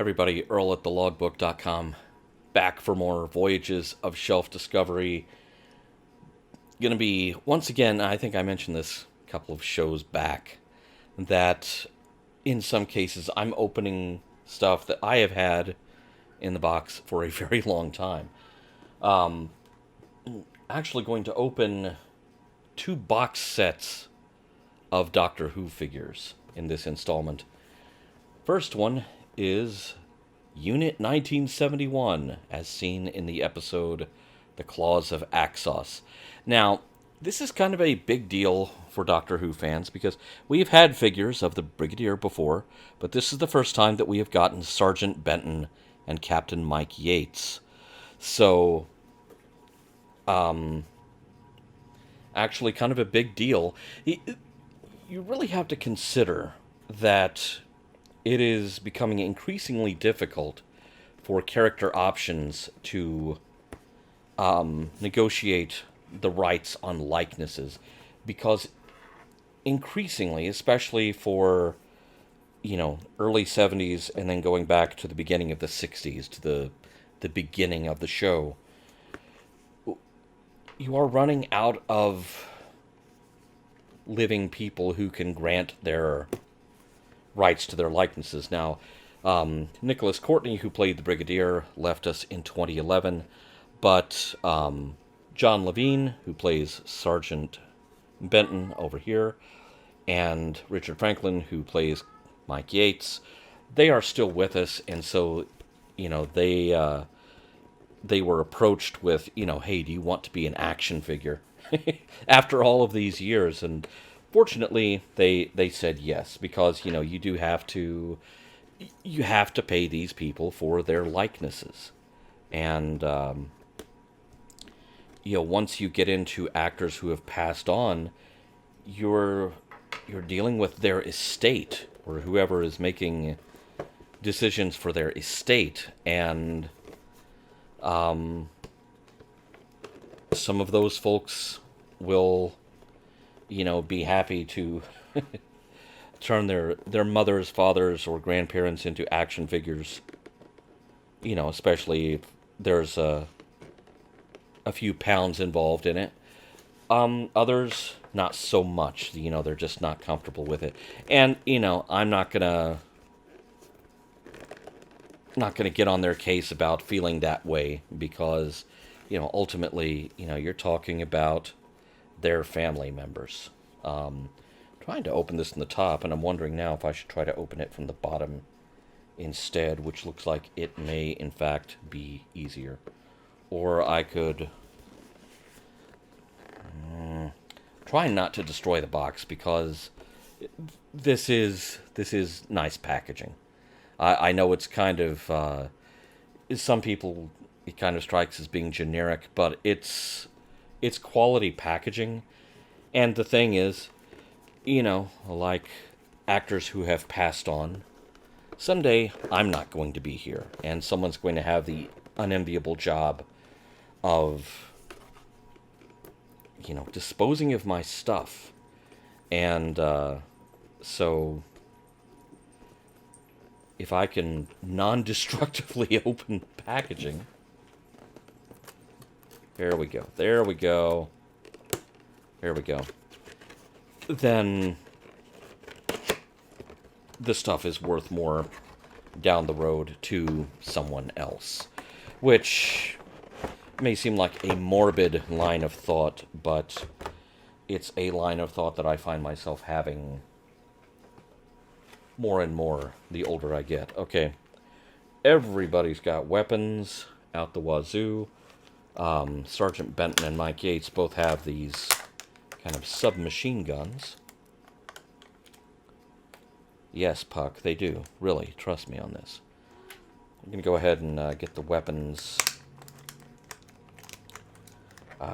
Everybody, Earl at thelogbook.com, back for more Voyages of Shelf Discovery. Gonna be, once again, I think I mentioned this a couple of shows back, that in some cases I'm opening stuff that I have had in the box for a very long time. Actually going to open two box sets of Doctor Who figures in this installment. First one is Unit 1971, as seen in the episode The Claws of Axos. Now, this is kind of a big deal for Doctor Who fans because we've had figures of the Brigadier before, but this is the first time that we have gotten Sergeant Benton and Captain Mike Yates. So, actually kind of a big deal. You really have to consider that it is becoming increasingly difficult for character options to negotiate the rights on likenesses, because increasingly, especially for, early 70s and then going back to the beginning of the 60s, to the beginning of the show, you are running out of living people who can grant their rights to their likenesses. Now, Nicholas Courtney, who played the Brigadier, left us in 2011, but John Levine, who plays Sergeant Benton over here, and Richard Franklin, who plays Mike Yates, they are still with us, and so, they were approached with, hey, do you want to be an action figure? After all of these years, and fortunately, they said yes, because, you have to pay these people for their likenesses. And, once you get into actors who have passed on, you're dealing with their estate, or whoever is making decisions for their estate, and some of those folks will, be happy to turn their mothers, fathers, or grandparents into action figures, especially if there's a few pounds involved in it. Others, not so much. They're just not comfortable with it. And, I'm not gonna get on their case about feeling that way, because, ultimately, you're talking about their family members. Trying to open this from the top, and I'm wondering now if I should try to open it from the bottom instead, which looks like it may, in fact, be easier. Or I could try not to destroy the box, because this is nice packaging. I know it's kind of, some people, it kind of strikes as being generic, but it's quality packaging. And the thing is, like actors who have passed on, someday I'm not going to be here, and someone's going to have the unenviable job of, disposing of my stuff. And so if I can non-destructively open packaging, there we go, then the stuff is worth more down the road to someone else. Which may seem like a morbid line of thought, but it's a line of thought that I find myself having more and more the older I get. Okay, everybody's got weapons out the wazoo. Sergeant Benton and Mike Yates both have these kind of submachine guns. Yes, Puck, they do. Really, trust me on this. I'm going to go ahead and get the weapons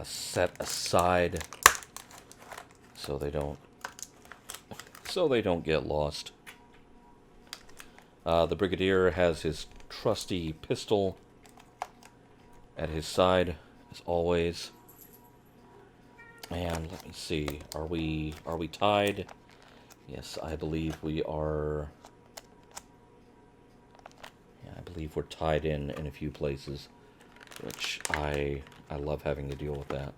set aside so they don't get lost. The Brigadier has his trusty pistol at his side, as always. And let me see, are we tied? Yes, I believe we are. believe we're tied in a few places, which I love having to deal with that.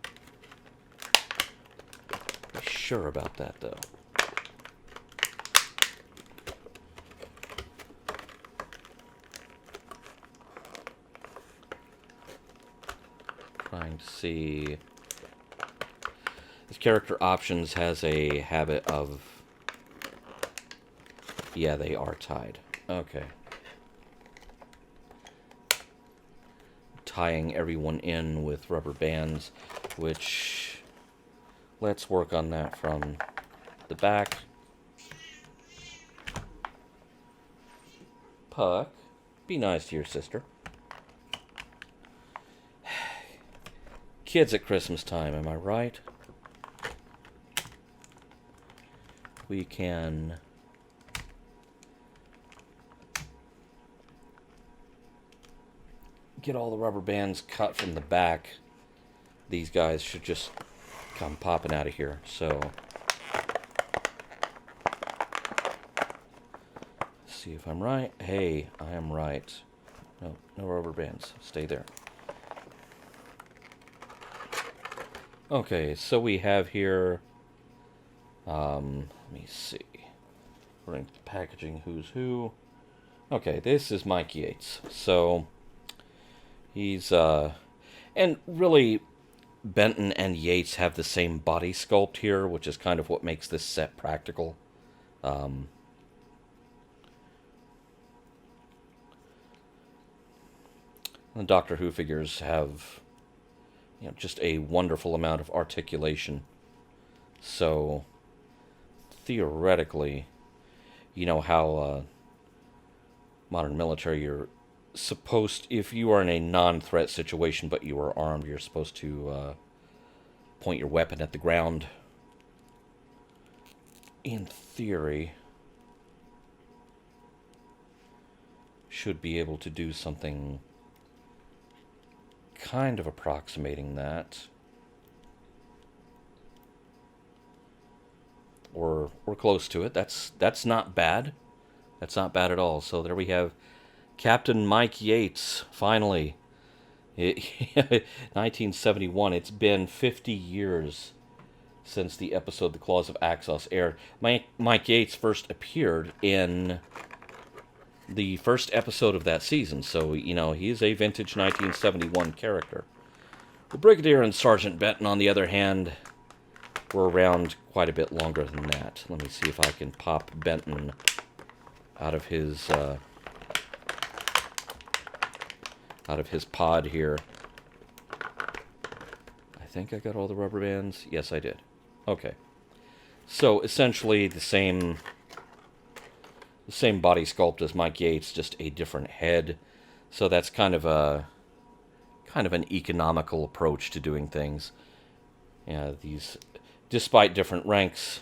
Be sure about that, though. Trying to see. This character options has a habit of... Yeah, they are tied. Okay. Tying everyone in with rubber bands, which... Let's work on that from the back. Puck, be nice to your sister. Kids at Christmas time, am I right? We can... get all the rubber bands cut from the back. These guys should just come popping out of here. So, let's see if I'm right. Hey, I am right. No, no rubber bands. Stay there. Okay, so we have here, let me see. We're in packaging who's who. Okay, this is Mike Yates. So, he's, and really, Benton and Yates have the same body sculpt here, which is kind of what makes this set practical. The Doctor Who figures have, you know, just a wonderful amount of articulation. So, theoretically, you know how modern military, you're supposed, if you are in a non-threat situation but you are armed, you're supposed to point your weapon at the ground. In theory, should be able to do something kind of approximating that, or close to it. That's not bad. That's not bad at all. So there we have Captain Mike Yates, finally. 1971. It's been 50 years since the episode The Claws of Axos aired. Mike Yates first appeared in the first episode of that season, so, you know, he is a vintage 1971 character. The Brigadier and Sergeant Benton, on the other hand, were around quite a bit longer than that. Let me see if I can pop Benton out of his pod here. I think I got all the rubber bands. Yes, I did. Okay. So, essentially the same body sculpt as Mike Yates, just a different head. So that's kind of an economical approach to doing things. Yeah, these, despite different ranks.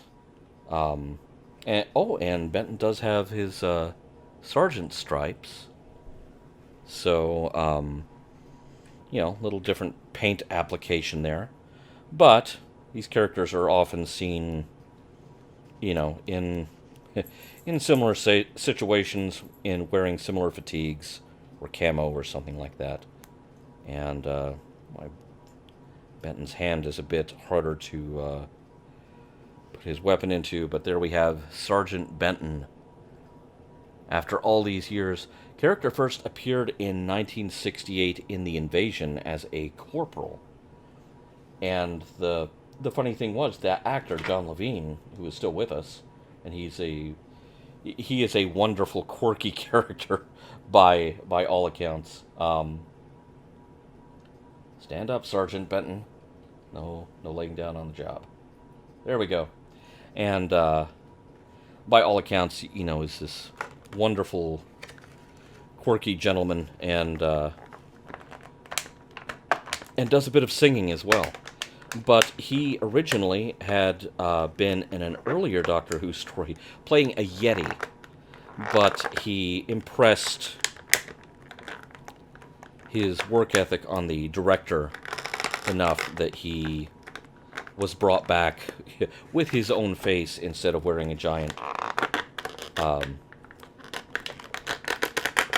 And Benton does have his sergeant stripes. So, you know, little different paint application there. But these characters are often seen, you know, in similar situations, in wearing similar fatigues or camo or something like that. And Benton's hand is a bit harder to put his weapon into, but there we have Sergeant Benton. After all these years, character first appeared in 1968 in The Invasion as a corporal. And the funny thing was, that actor, John Levine, who is still with us, and he is a wonderful, quirky character by all accounts. Stand up, Sergeant Benton. No laying down on the job. There we go. And by all accounts, you know, is this wonderful, quirky gentleman, and does a bit of singing as well. But he originally had been in an earlier Doctor Who story playing a Yeti, but he impressed his work ethic on the director enough that he was brought back with his own face instead of wearing a giant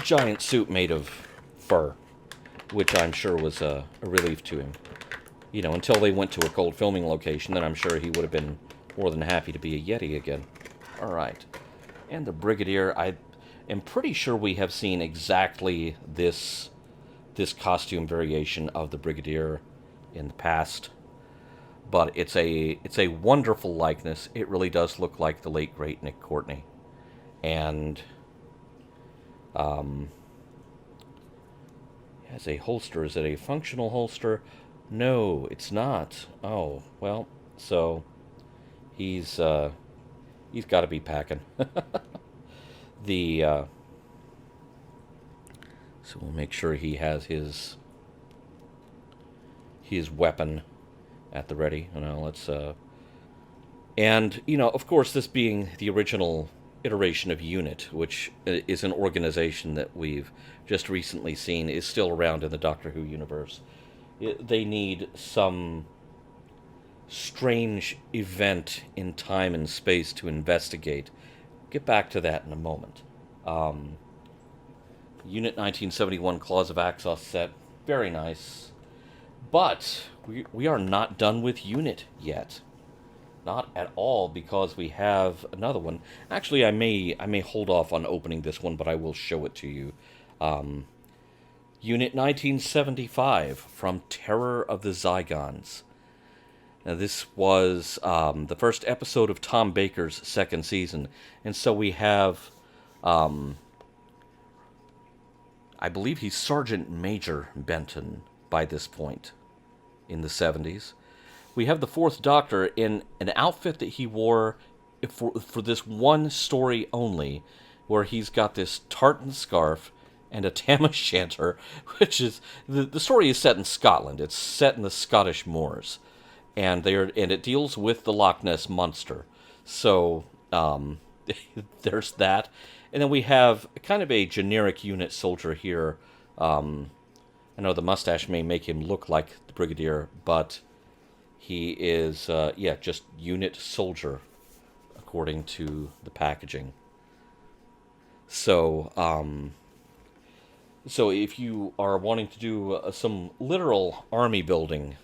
giant suit made of fur, which I'm sure was a relief to him. You know, until they went to a cold filming location, then I'm sure he would have been more than happy to be a Yeti again. All right. And the Brigadier, I am pretty sure we have seen exactly this costume variation of the Brigadier in the past. But it's a wonderful likeness. It really does look like the late, great Nick Courtney. And has a holster. Is it a functional holster? No, it's not. Oh, well, so he's got to be packing. So we'll make sure he has his weapon at the ready. Let's and of course, this being the original iteration of U.N.I.T, which is an organization that we've just recently seen is still around in the Doctor Who universe. They need some strange event in time and space to investigate. Get back to that in a moment. U.N.I.T 1971 Claws of Axos set, very nice. But we are not done with U.N.I.T yet. Not at all, because we have another one. Actually, I may hold off on opening this one, but I will show it to you. U.N.I.T 1975 from Terror of the Zygons. Now, this was the first episode of Tom Baker's second season, and so we have, I believe he's Sergeant Major Benton by this point in the 70s. We have the Fourth Doctor in an outfit that he wore for this one story only, where he's got this tartan scarf and a tam o' shanter, which is... The story is set in Scotland. It's set in the Scottish moors. And it deals with the Loch Ness Monster. So, there's that. And then we have kind of a generic unit soldier here. I know the mustache may make him look like the Brigadier, but... he is, just unit soldier, according to the packaging. So, so if you are wanting to do some literal army building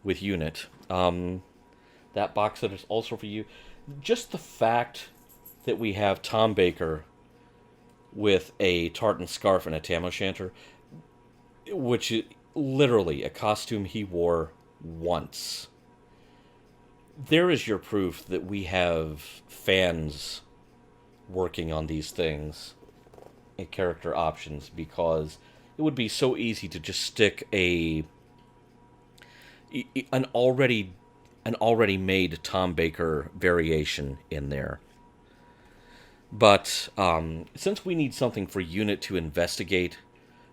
with unit, that box set is also for you. Just the fact that we have Tom Baker with a tartan scarf and a tam o' shanter, which is literally a costume he wore once. There is your proof that we have fans working on these things and character options, because it would be so easy to just stick an already made Tom Baker variation in there. But since we need something for UNIT to investigate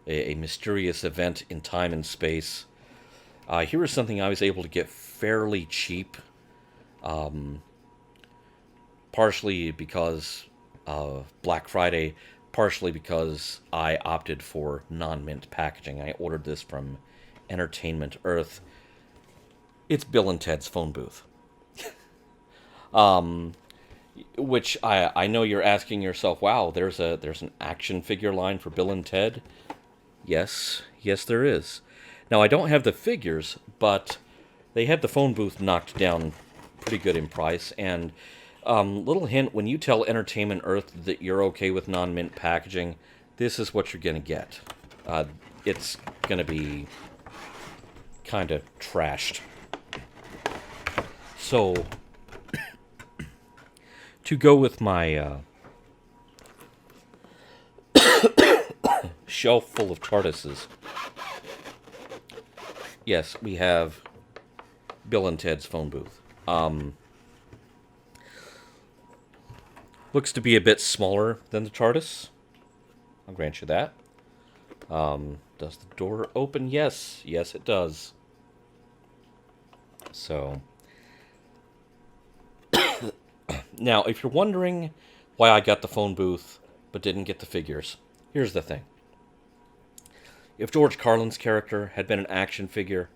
a mysterious event in time and space, here is something I was able to get fairly cheap, partially because of Black Friday, partially because I opted for non-mint packaging. I ordered this from Entertainment Earth. It's Bill and Ted's phone booth. Which I know you're asking yourself, wow, there's an action figure line for Bill and Ted? Yes, there is. Now, I don't have the figures, but they had the phone booth knocked down pretty good in price. And little hint, when you tell Entertainment Earth that you're okay with non-mint packaging, this is what you're going to get. It's going to be kind of trashed. So, to go with my shelf full of TARDISes, yes, we have Bill and Ted's phone booth. Looks to be a bit smaller than the TARDIS. I'll grant you that. Does the door open? Yes, it does. So, now, if you're wondering why I got the phone booth but didn't get the figures, here's the thing. If George Carlin's character had been an action figure,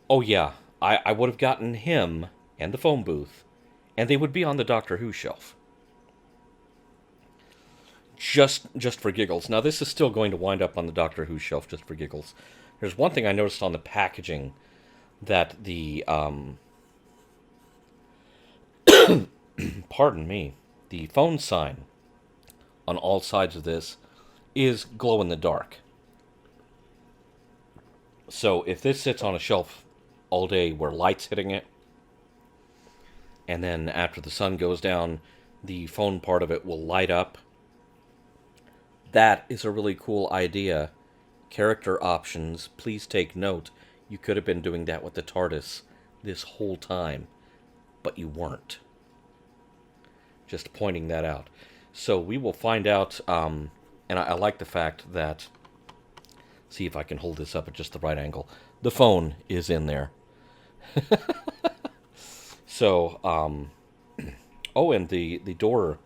oh yeah, I would have gotten him and the phone booth, and they would be on the Doctor Who shelf. just for giggles. Now, this is still going to wind up on the Doctor Who shelf just for giggles. There's one thing I noticed on the packaging that the pardon me, the phone sign on all sides of this is glow in the dark. So if this sits on a shelf all day where light's hitting it, and then after the sun goes down, the phone part of it will light up. That is a really cool idea. Character options, please take note. You could have been doing that with the TARDIS this whole time, but you weren't. Just pointing that out. So we will find out, and I like the fact that, see if I can hold this up at just the right angle, the phone is in there. So, oh, and the door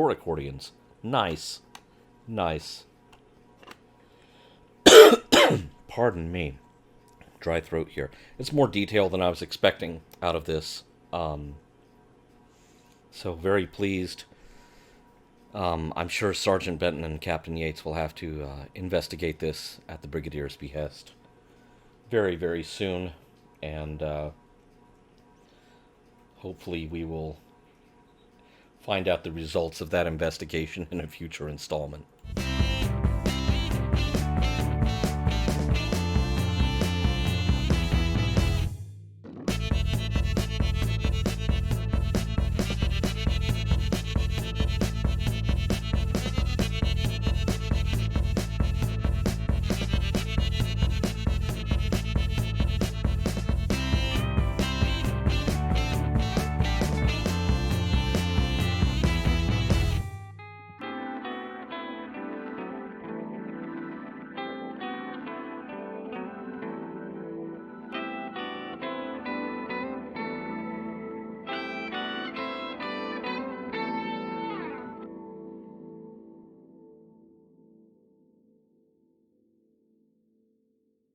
accordions. Nice. Nice. Pardon me. Dry throat here. It's more detail than I was expecting out of this. So very pleased. I'm sure Sergeant Benton and Captain Yates will have to investigate this at the Brigadier's behest very, very soon. And hopefully we will find out the results of that investigation in a future installment.